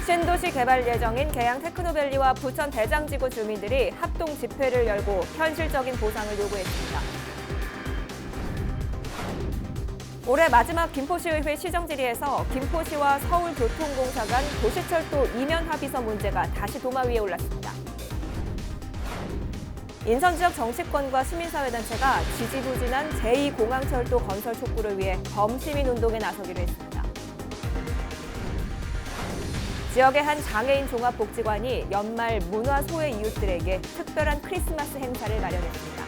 신도시 개발 예정인 계양 테크노밸리와 부천 대장지구 주민들이 합동 집회를 열고 현실적인 보상을 요구했습니다. 올해 마지막 김포시의회 시정질의에서 김포시와 서울교통공사 간 도시철도 이면 합의서 문제가 다시 도마 위에 올랐습니다. 인천 지역 정치권과 시민사회단체가 지지부진한 제2공항철도 건설 촉구를 위해 범시민운동에 나서기로 했습니다. 지역의 한 장애인 종합복지관이 연말 문화소외 이웃들에게 특별한 크리스마스 행사를 마련했습니다.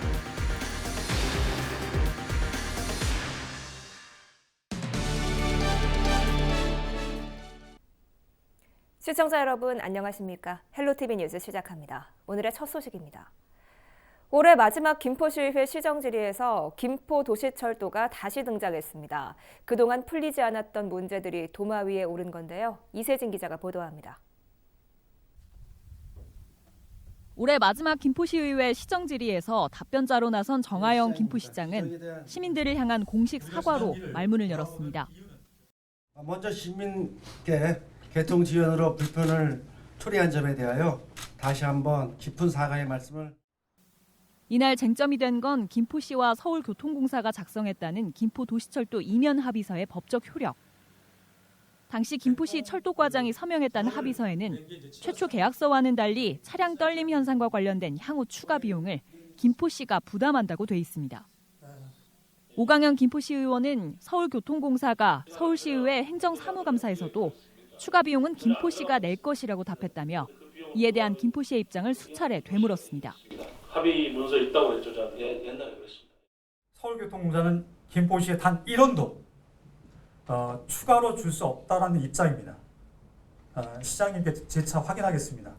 시청자 여러분 안녕하십니까? 헬로티비 뉴스 시작합니다. 오늘의 첫 소식입니다. 올해 마지막 김포시의회 시정질의에서 김포도시철도가 다시 등장했습니다. 그동안 풀리지 않았던 문제들이 도마 위에 오른 건데요. 이세진 기자가 보도합니다. 올해 마지막 김포시의회 시정질의에서 답변자로 나선 정하영 김포시장은 시민들을 향한 공식 사과로 말문을 열었습니다. 먼저 시민께 개통 지연으로 불편을 초래한 점에 대하여 다시 한번 깊은 사과의 말씀을. 이날 쟁점이 된 건 김포시와 서울교통공사가 작성했다는 김포도시철도 이면 합의서의 법적 효력. 당시 김포시 철도과장이 서명했다는 합의서에는 최초 계약서와는 달리 차량 떨림 현상과 관련된 향후 추가 비용을 김포시가 부담한다고 돼 있습니다. 오강현 김포시 의원은 서울교통공사가 서울시의회 행정사무감사에서도 추가 비용은 김포시가 낼 것이라고 답했다며 이에 대한 김포시의 입장을 수차례 되물었습니다. 합의 문서에 있다고 했죠. 옛날에 그랬습니다. 서울교통공사는 김포시에 단 1원도 추가로 줄 수 없다라는 입장입니다. 시장님께 재차 확인하겠습니다.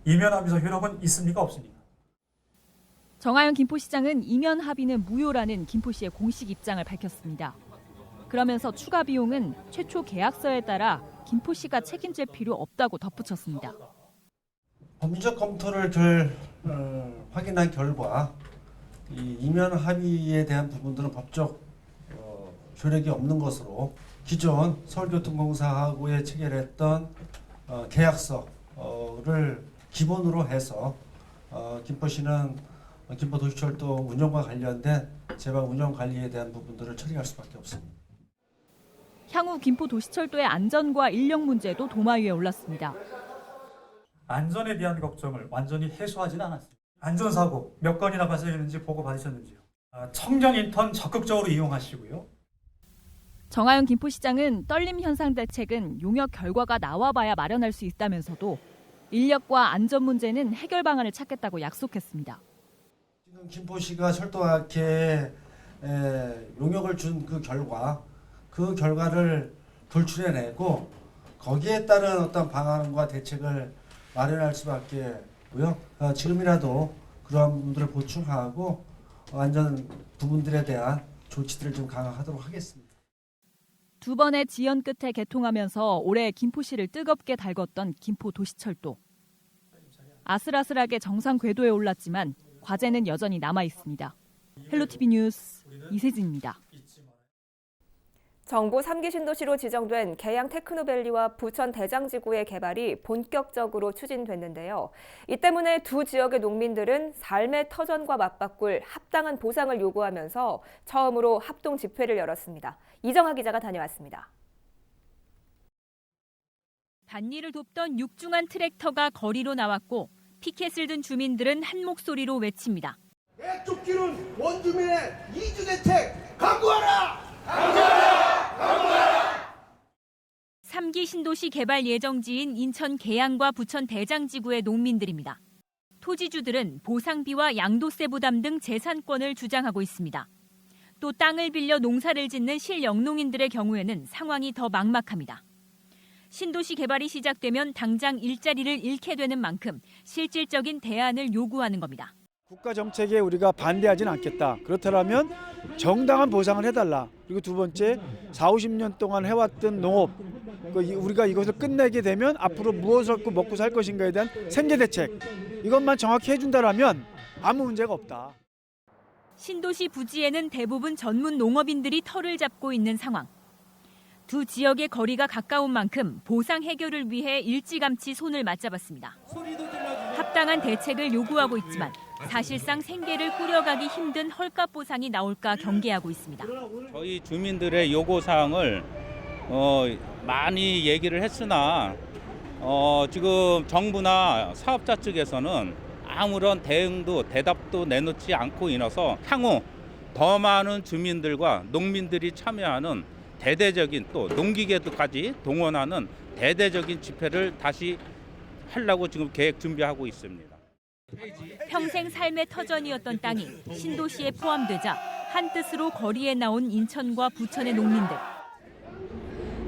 이면 합의서 효력은 있습니까 없습니까? 정하영 김포시장은 이면 합의는 무효라는 김포시의 공식 입장을 밝혔습니다. 그러면서 추가 비용은 최초 계약서에 따라 김포시가 책임질 필요 없다고 덧붙였습니다. 법률적 검토를 확인한 결과 이 이면 합의에 대한 부분들은 법적 효력이 없는 것으로 기존 서울교통공사하고의 체결했던 계약서를 기본으로 해서 김포시는 김포도시철도 운영과 관련된 제발 운영 관리에 대한 부분들을 처리할 수밖에 없습니다. 향후 김포도시철도의 안전과 인력 문제도 도마 위에 올랐습니다. 안전에 대한 걱정을 완전히 해소하지는 않았습니다. 안전사고 몇 건이나 발생했는지 보고 받으셨는지요? 청정 인턴 적극적으로 이용하시고요. 정하영 김포시장은 떨림 현상 대책은 용역 결과가 나와봐야 마련할 수 있다면서도 인력과 안전 문제는 해결 방안을 찾겠다고 약속했습니다. 지금 김포시가 철도학회에 용역을 준 그 결과를 돌출해내고 거기에 따른 어떤 방안과 대책을 마련할 수밖에고요. 지금이라도 그러한 부분들을 보충하고 안전 부분들에 대한 조치들을 좀 강화하도록 하겠습니다. 두 번의 지연 끝에 개통하면서 올해 김포시를 뜨겁게 달궜던 김포도시철도. 아슬아슬하게 정상 궤도에 올랐지만 과제는 여전히 남아 있습니다. 헬로티비 뉴스 이세진입니다. 정부 3기 신도시로 지정된 계양 테크노밸리와 부천 대장지구의 개발이 본격적으로 추진됐는데요. 이 때문에 두 지역의 농민들은 삶의 터전과 맞바꿀 합당한 보상을 요구하면서 처음으로 합동 집회를 열었습니다. 이정아 기자가 다녀왔습니다. 밭일을 돕던 육중한 트랙터가 거리로 나왔고 피켓을 든 주민들은 한 목소리로 외칩니다. 내 쫓기는 원주민의 이주대책 강구하라! 강구하라! 강구하라! 3기 신도시 개발 예정지인 인천 계양과 부천 대장지구의 농민들입니다. 토지주들은 보상비와 양도세 부담 등 재산권을 주장하고 있습니다. 또 땅을 빌려 농사를 짓는 실영농인들의 경우에는 상황이 더 막막합니다. 신도시 개발이 시작되면 당장 일자리를 잃게 되는 만큼 실질적인 대안을 요구하는 겁니다. 국가 정책에 우리가 반대하지는 않겠다. 그렇다면 정당한 보상을 해달라. 그리고 두 번째, 40-50년 동안 해왔던 농업, 우리가 이것을 끝내게 되면 앞으로 무엇을 먹고 살 것인가에 대한 생계 대책, 이것만 정확히 해준다면 아무 문제가 없다. 신도시 부지에는 대부분 전문 농업인들이 터를 잡고 있는 상황. 두 지역의 거리가 가까운 만큼 보상 해결을 위해 일찌감치 손을 맞잡았습니다. 합당한 대책을 요구하고 있지만 사실상 생계를 꾸려가기 힘든 헐값 보상이 나올까 경계하고 있습니다. 저희 주민들의 요구사항을 많이 얘기를 했으나 지금 정부나 사업자 측에서는 아무런 대답도 내놓지 않고 있어서 향후 더 많은 주민들과 농민들이 참여하는 대대적인 또 농기계도까지 동원하는 대대적인 집회를 다시 하려고 지금 계획 준비하고 있습니다. 평생 삶의 터전이었던 땅이 신도시에 포함되자 한뜻으로 거리에 나온 인천과 부천의 농민들.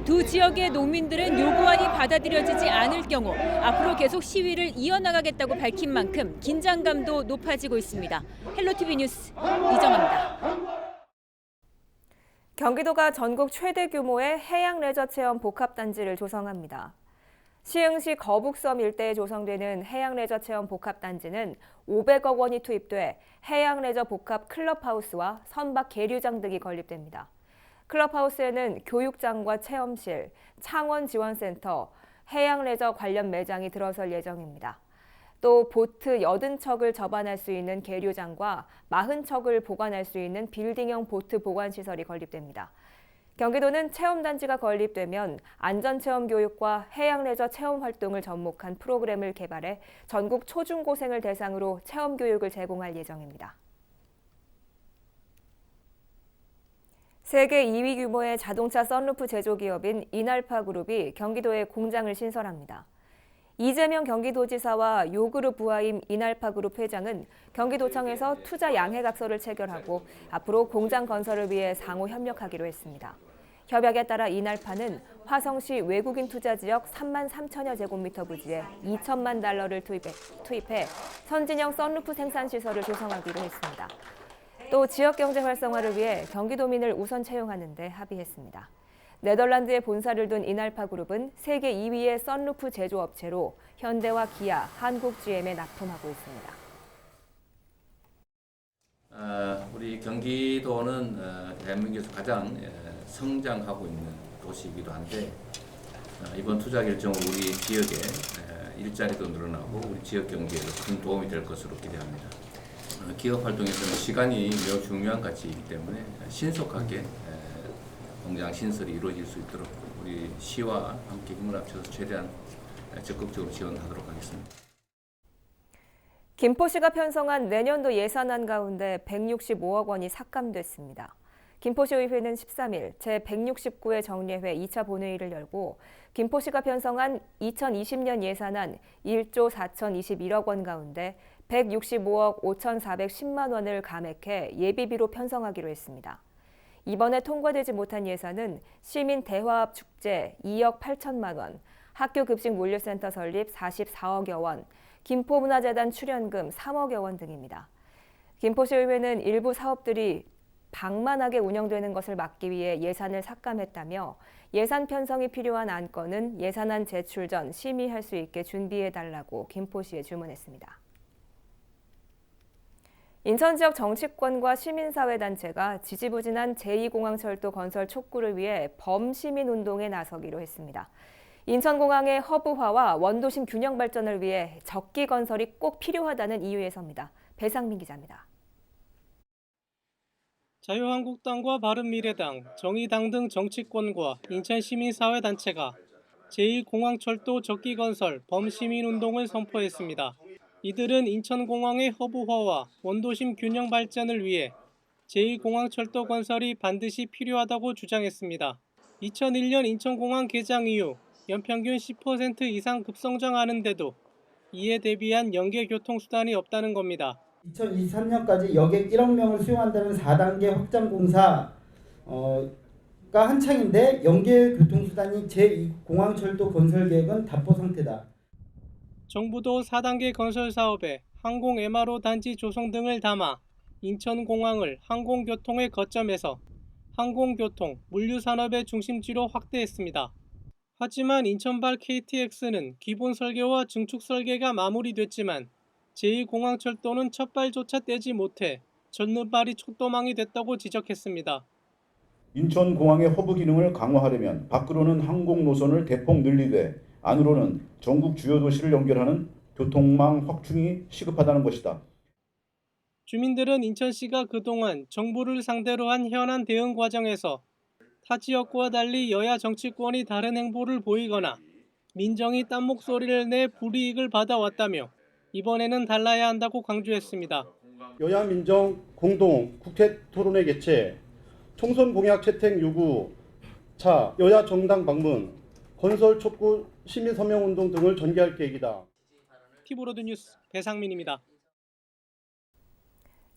두 지역의 농민들은 요구안이 받아들여지지 않을 경우 앞으로 계속 시위를 이어나가겠다고 밝힌 만큼 긴장감도 높아지고 있습니다. 헬로티비 뉴스 이정아입니다. 경기도가 전국 최대 규모의 해양 레저 체험 복합단지를 조성합니다. 시흥시 거북섬 일대에 조성되는 해양 레저 체험 복합단지는 500억 원이 투입돼 해양 레저 복합 클럽하우스와 선박 계류장 등이 건립됩니다. 클럽하우스에는 교육장과 체험실, 창원지원센터, 해양 레저 관련 매장이 들어설 예정입니다. 또 보트 80척을 접안할 수 있는 계류장과 40척을 보관할 수 있는 빌딩형 보트 보관시설이 건립됩니다. 경기도는 체험단지가 건립되면 안전체험 교육과 해양 레저 체험 활동을 접목한 프로그램을 개발해 전국 초중고생을 대상으로 체험 교육을 제공할 예정입니다. 세계 2위 규모의 자동차 썬루프 제조기업인 이날파그룹이 경기도에 공장을 신설합니다. 이재명 경기도지사와 요그룹 부하임 이날파그룹 회장은 경기도청에서 투자 양해각서를 체결하고 앞으로 공장 건설을 위해 상호 협력하기로 했습니다. 협약에 따라 이날파는 화성시 외국인 투자 지역 3만 3천여 제곱미터 부지에 2천만 달러를 투입해 선진형 썬루프 생산 시설을 조성하기로 했습니다. 또 지역 경제 활성화를 위해 경기도민을 우선 채용하는 데 합의했습니다. 네덜란드에 본사를 둔 이날파그룹은 세계 2위의 썬루프 제조업체로 현대와 기아, 한국 GM에 납품하고 있습니다. 우리 경기도는 대한민국에서 가장 성장하고 있는 도시이기도 한데 이번 투자 결정은 우리 지역의 일자리도 늘어나고 우리 지역 경제에도 큰 도움이 될 것으로 기대합니다. 기업 활동에서는 시간이 매우 중요한 가치이기 때문에 신속하게 공장 신설이 이루어질 수 있도록 우리 시와 함께 힘을 합쳐서 최대한 적극적으로 지원하도록 하겠습니다. 김포시가 편성한 내년도 예산안 가운데 165억 원이 삭감됐습니다. 김포시의회는 13일 제169회 정례회 2차 본회의를 열고 김포시가 편성한 2020년 예산안 1조 4,021억 원 가운데 165억 5,410만 원을 감액해 예비비로 편성하기로 했습니다. 이번에 통과되지 못한 예산은 시민 대화합 축제 2억 8천만 원, 학교 급식 물류센터 설립 44억여 원, 김포문화재단 출연금 3억여 원 등입니다. 김포시의회는 일부 사업들이 방만하게 운영되는 것을 막기 위해 예산을 삭감했다며 예산 편성이 필요한 안건은 예산안 제출 전 심의할 수 있게 준비해달라고 김포시에 주문했습니다. 인천 지역 정치권과 시민사회단체가 지지부진한 제2공항철도 건설 촉구를 위해 범시민운동에 나서기로 했습니다. 인천공항의 허브화와 원도심 균형 발전을 위해 적기 건설이 꼭 필요하다는 이유에서입니다. 배상민 기자입니다. 자유한국당과 바른미래당, 정의당 등 정치권과 인천시민사회단체가 제2공항철도 적기 건설 범시민운동을 선포했습니다. 이들은 인천공항의 허브화와 원도심 균형 발전을 위해 제2공항철도 건설이 반드시 필요하다고 주장했습니다. 2001년 인천공항 개장 이후 연평균 10% 이상 급성장하는데도 이에 대비한 연계 교통수단이 없다는 겁니다. 2023년까지 여객 1억 명을 수용한다는 4단계 확장 공사가 한창인데 연계 교통수단이 제2공항철도 건설 계획은 답보 상태다. 정부도 4단계 건설 사업에 항공 MRO 단지 조성 등을 담아 인천공항을 항공교통의 거점에서 항공교통, 물류산업의 중심지로 확대했습니다. 하지만 인천발 KTX는 기본 설계와 증축 설계가 마무리됐지만 제2공항철도는 첫 발조차 떼지 못해 젖는발이 촛도망이 됐다고 지적했습니다. 인천공항의 허브 기능을 강화하려면 밖으로는 항공 노선을 대폭 늘리되 안으로는 전국 주요 도시를 연결하는 교통망 확충이 시급하다는 것이다. 주민들은 인천시가 그동안 정부를 상대로 한 현안 대응 과정에서 타 지역과 달리 여야 정치권이 다른 행보를 보이거나 민정이 딴 목소리를 내 불이익을 받아왔다며 이번에는 달라야 한다고 강조했습니다. 여야 민정 공동 국회 토론회 개최, 총선 공약 채택 요구, 여야 정당 방문, 건설 촉구 시민 서명 운동 등을 전개할 계획이다. 티브로드 뉴스 배상민입니다.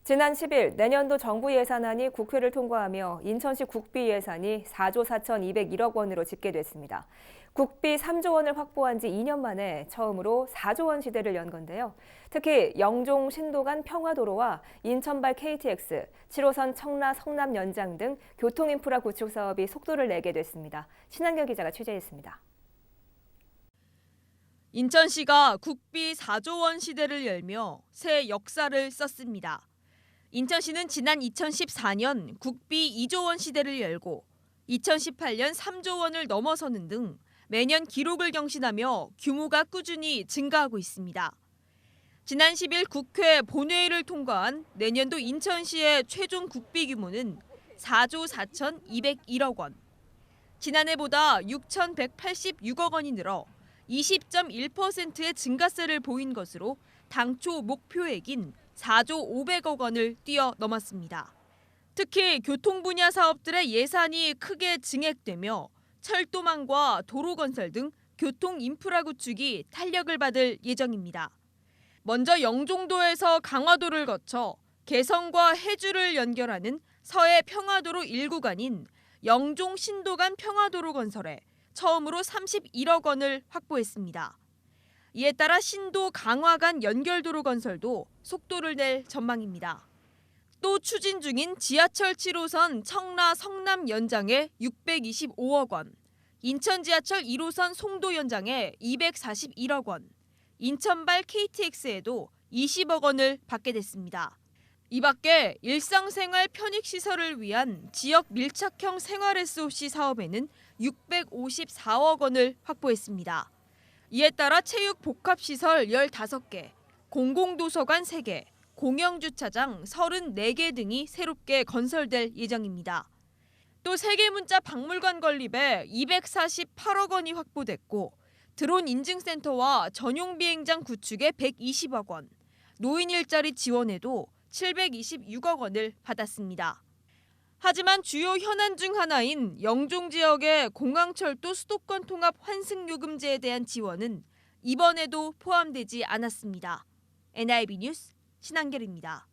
지난 10일 내년도 정부 예산안이 국회를 통과하며 인천시 국비 예산이 4조 4,201억 원으로 집계됐습니다. 국비 3조 원을 확보한 지 2년 만에 처음으로 4조 원 시대를 연 건데요. 특히 영종 신도간 평화도로와 인천발 KTX, 7호선 청라 성남 연장 등 교통인프라 구축 사업이 속도를 내게 됐습니다. 신한결 기자가 취재했습니다. 인천시가 국비 4조 원 시대를 열며 새 역사를 썼습니다. 인천시는 지난 2014년 국비 2조 원 시대를 열고 2018년 3조 원을 넘어서는 등 매년 기록을 경신하며 규모가 꾸준히 증가하고 있습니다. 지난 10일 국회 본회의를 통과한 내년도 인천시의 최종 국비 규모는 4조 4,201억 원. 지난해보다 6,186억 원이 늘어 20.1%의 증가세를 보인 것으로 당초 목표액인 4조 500억 원을 뛰어넘었습니다. 특히 교통 분야 사업들의 예산이 크게 증액되며 철도망과 도로 건설 등 교통 인프라 구축이 탄력을 받을 예정입니다. 먼저 영종도에서 강화도를 거쳐 개성과 해주를 연결하는 서해 평화도로 1구간인 영종 신도간 평화도로 건설에 처음으로 31억 원을 확보했습니다. 이에 따라 신도 강화간 연결도로 건설도 속도를 낼 전망입니다. 또 추진 중인 지하철 7호선 청라 성남 연장에 625억 원, 인천 지하철 1호선 송도 연장에 241억 원, 인천발 KTX에도 20억 원을 받게 됐습니다. 이 밖에 일상생활 편익시설을 위한 지역 밀착형 생활 SOC 사업에는 654억 원을 확보했습니다. 이에 따라 체육 복합시설 15개, 공공도서관 3개, 공영주차장 34개 등이 새롭게 건설될 예정입니다. 또 세계문자 박물관 건립에 248억 원이 확보됐고 드론 인증센터와 전용 비행장 구축에 120억 원, 노인 일자리 지원에도 726억 원을 받았습니다. 하지만 주요 현안 중 하나인 영종 지역의 공항철도 수도권 통합 환승요금제에 대한 지원은 이번에도 포함되지 않았습니다. NIB 뉴스 신한결입니다.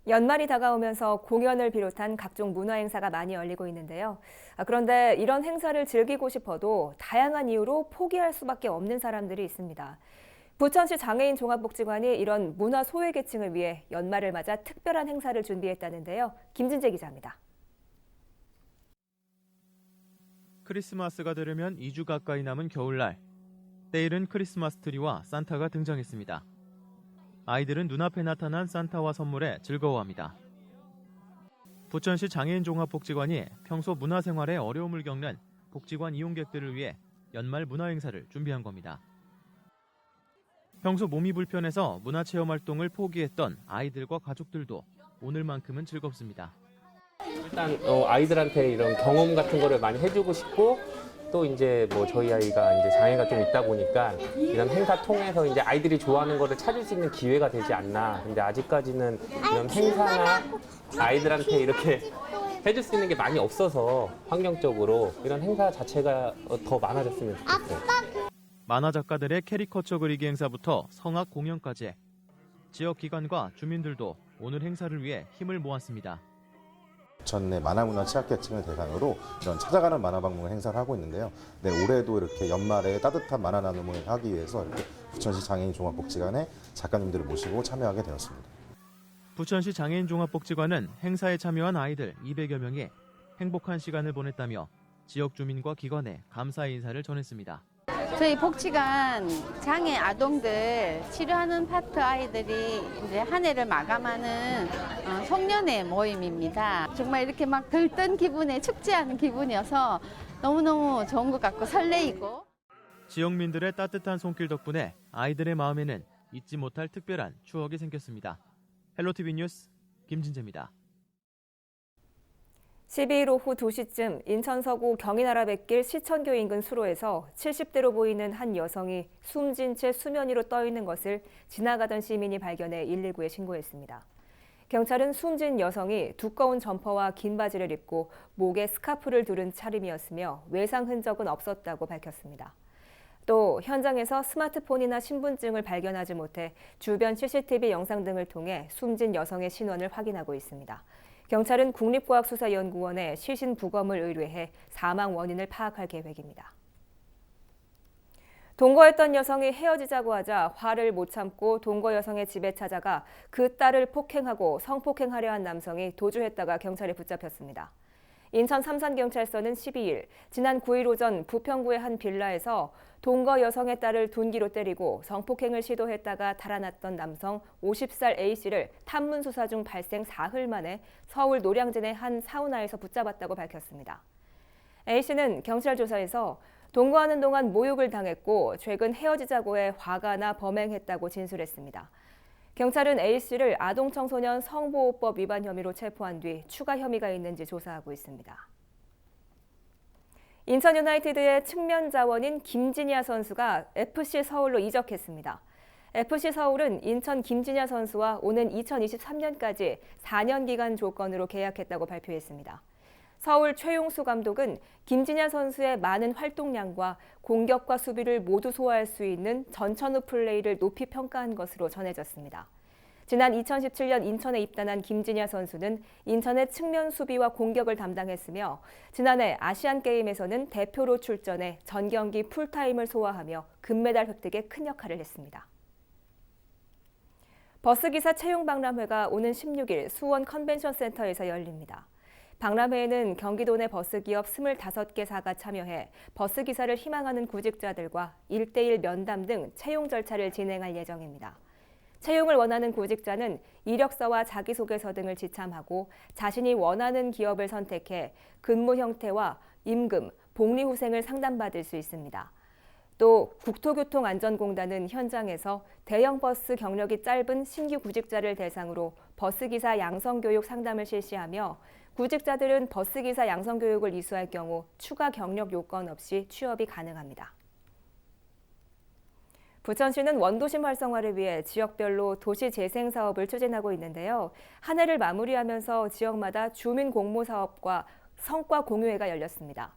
연말이 다가오면서 공연을 비롯한 각종 문화 행사가 많이 열리고 있는데요. 그런데 이런 행사를 즐기고 싶어도 다양한 이유로 포기할 수밖에 없는 사람들이 있습니다. 부천시 장애인 종합복지관이 이런 문화 소외계층을 위해 연말을 맞아 특별한 행사를 준비했다는데요. 김진재 기자입니다. 크리스마스가 되려면 2주 가까이 남은 겨울날, 때이른 크리스마스 트리와 산타가 등장했습니다. 아이들은 눈앞에 나타난 산타와 선물에 즐거워합니다. 부천시 장애인 종합복지관이 평소 문화생활에 어려움을 겪는 복지관 이용객들을 위해 연말 문화행사를 준비한 겁니다. 평소 몸이 불편해서 문화체험 활동을 포기했던 아이들과 가족들도 오늘만큼은 즐겁습니다. 일단 아이들한테 이런 경험 같은 거를 많이 해주고 싶고 또 이제 뭐 저희 아이가 이제 장애가 좀 있다 보니까 이런 행사 통해서 이제 아이들이 좋아하는 거를 찾을 수 있는 기회가 되지 않나. 근데 아직까지는 이런 행사나 아이들한테 이렇게 해줄 수 있는 게 많이 없어서 환경적으로 이런 행사 자체가 더 많아졌으면 좋겠어요. 만화 작가들의 캐리커처 그리기 행사부터 성악 공연까지 지역 기관과 주민들도 오늘 행사를 위해 힘을 모았습니다. 부천 내 만화문화 취약계층을 대상으로 이런 찾아가는 만화박물관 행사를 하고 있는데요. 네, 올해도 이렇게 연말에 따뜻한 만화 나눔을 하기 위해서 이렇게 부천시 장애인 종합복지관에 작가님들을 모시고 참여하게 되었습니다. 부천시 장애인 종합복지관은 행사에 참여한 아이들 200여 명이 행복한 시간을 보냈다며 지역 주민과 기관에 감사의 인사를 전했습니다. 저희 복지관 장애 아동들 치료하는 파트 아이들이 이제 한 해를 마감하는 송년회 모임입니다. 정말 이렇게 막 들뜬 기분에 축제하는 기분이어서 너무너무 좋은 것 같고 설레이고. 지역민들의 따뜻한 손길 덕분에 아이들의 마음에는 잊지 못할 특별한 추억이 생겼습니다. 헬로티비 뉴스 김진재입니다. 12일 오후 2시쯤 인천 서구 경인아라뱃길 시천교 인근 수로에서 70대로 보이는 한 여성이 숨진 채 수면 위로 떠 있는 것을 지나가던 시민이 발견해 119에 신고했습니다. 경찰은 숨진 여성이 두꺼운 점퍼와 긴 바지를 입고 목에 스카프를 두른 차림이었으며 외상 흔적은 없었다고 밝혔습니다. 또 현장에서 스마트폰이나 신분증을 발견하지 못해 주변 CCTV 영상 등을 통해 숨진 여성의 신원을 확인하고 있습니다. 경찰은 국립과학수사연구원에 시신 부검을 의뢰해 사망 원인을 파악할 계획입니다. 동거했던 여성이 헤어지자고 하자 화를 못 참고 동거 여성의 집에 찾아가 그 딸을 폭행하고 성폭행하려 한 남성이 도주했다가 경찰에 붙잡혔습니다. 인천 삼산경찰서는 12일 지난 9일 오전 부평구의 한 빌라에서 동거 여성의 딸을 둔기로 때리고 성폭행을 시도했다가 달아났던 남성 50살 A씨를 탐문 수사 중 발생 사흘 만에 서울 노량진의 한 사우나에서 붙잡았다고 밝혔습니다. A씨는 경찰 조사에서 동거하는 동안 모욕을 당했고 최근 헤어지자고 해 화가 나 범행했다고 진술했습니다. 경찰은 A씨를 아동청소년 성보호법 위반 혐의로 체포한 뒤 추가 혐의가 있는지 조사하고 있습니다. 인천 유나이티드의 측면 자원인 김진야 선수가 FC 서울로 이적했습니다. FC 서울은 인천 김진야 선수와 오는 2023년까지 4년 기간 조건으로 계약했다고 발표했습니다. 서울 최용수 감독은 김진야 선수의 많은 활동량과 공격과 수비를 모두 소화할 수 있는 전천후 플레이를 높이 평가한 것으로 전해졌습니다. 지난 2017년 인천에 입단한 김진야 선수는 인천의 측면 수비와 공격을 담당했으며 지난해 아시안게임에서는 대표로 출전해 전 경기 풀타임을 소화하며 금메달 획득에 큰 역할을 했습니다. 버스기사 채용박람회가 오는 16일 수원 컨벤션센터에서 열립니다. 박람회에는 경기도 내 버스기업 25개사가 참여해 버스기사를 희망하는 구직자들과 1:1 면담 등 채용 절차를 진행할 예정입니다. 채용을 원하는 구직자는 이력서와 자기소개서 등을 지참하고 자신이 원하는 기업을 선택해 근무 형태와 임금, 복리후생을 상담받을 수 있습니다. 또 국토교통안전공단은 현장에서 대형 버스 경력이 짧은 신규 구직자를 대상으로 버스기사 양성교육 상담을 실시하며 구직자들은 버스기사 양성교육을 이수할 경우 추가 경력 요건 없이 취업이 가능합니다. 부천시는 원도심 활성화를 위해 지역별로 도시재생 사업을 추진하고 있는데요. 한 해를 마무리하면서 지역마다 주민 공모 사업과 성과 공유회가 열렸습니다.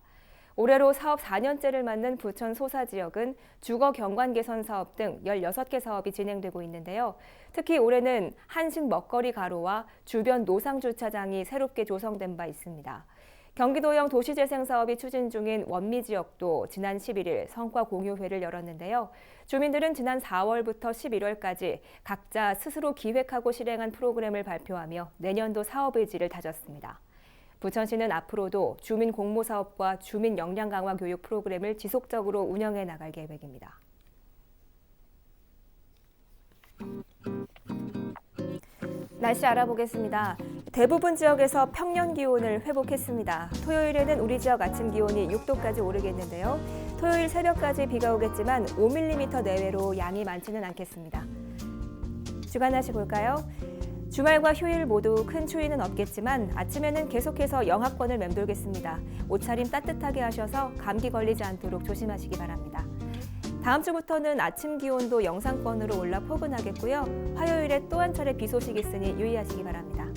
올해로 사업 4년째를 맞는 부천 소사 지역은 주거 경관 개선 사업 등 16개 사업이 진행되고 있는데요. 특히 올해는 한신 먹거리 가로와 주변 노상 주차장이 새롭게 조성된 바 있습니다. 경기도형 도시재생 사업이 추진 중인 원미 지역도 지난 11일 성과 공유회를 열었는데요. 주민들은 지난 4월부터 11월까지 각자 스스로 기획하고 실행한 프로그램을 발표하며 내년도 사업 의지를 다졌습니다. 부천시는 앞으로도 주민 공모 사업과 주민 역량 강화 교육 프로그램을 지속적으로 운영해 나갈 계획입니다. 날씨 알아보겠습니다. 대부분 지역에서 평년 기온을 회복했습니다. 토요일에는 우리 지역 아침 기온이 6도까지 오르겠는데요. 토요일 새벽까지 비가 오겠지만 5mm 내외로 양이 많지는 않겠습니다. 주간 날씨 볼까요? 주말과 휴일 모두 큰 추위는 없겠지만 아침에는 계속해서 영하권을 맴돌겠습니다. 옷차림 따뜻하게 하셔서 감기 걸리지 않도록 조심하시기 바랍니다. 다음 주부터는 아침 기온도 영상권으로 올라 포근하겠고요. 화요일에 또 한 차례 비 소식이 있으니 유의하시기 바랍니다.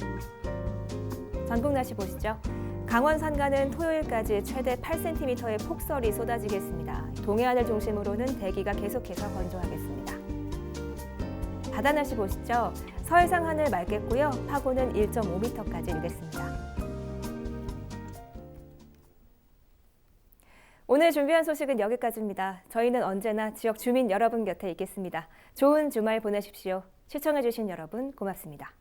전국 날씨 보시죠. 강원 산간은 토요일까지 최대 8cm의 폭설이 쏟아지겠습니다. 동해안을 중심으로는 대기가 계속해서 건조하겠습니다. 바다 날씨 보시죠. 서해상 하늘 맑겠고요. 파고는 1.5m까지 일겠습니다. 오늘 준비한 소식은 여기까지입니다. 저희는 언제나 지역 주민 여러분 곁에 있겠습니다. 좋은 주말 보내십시오. 시청해주신 여러분 고맙습니다.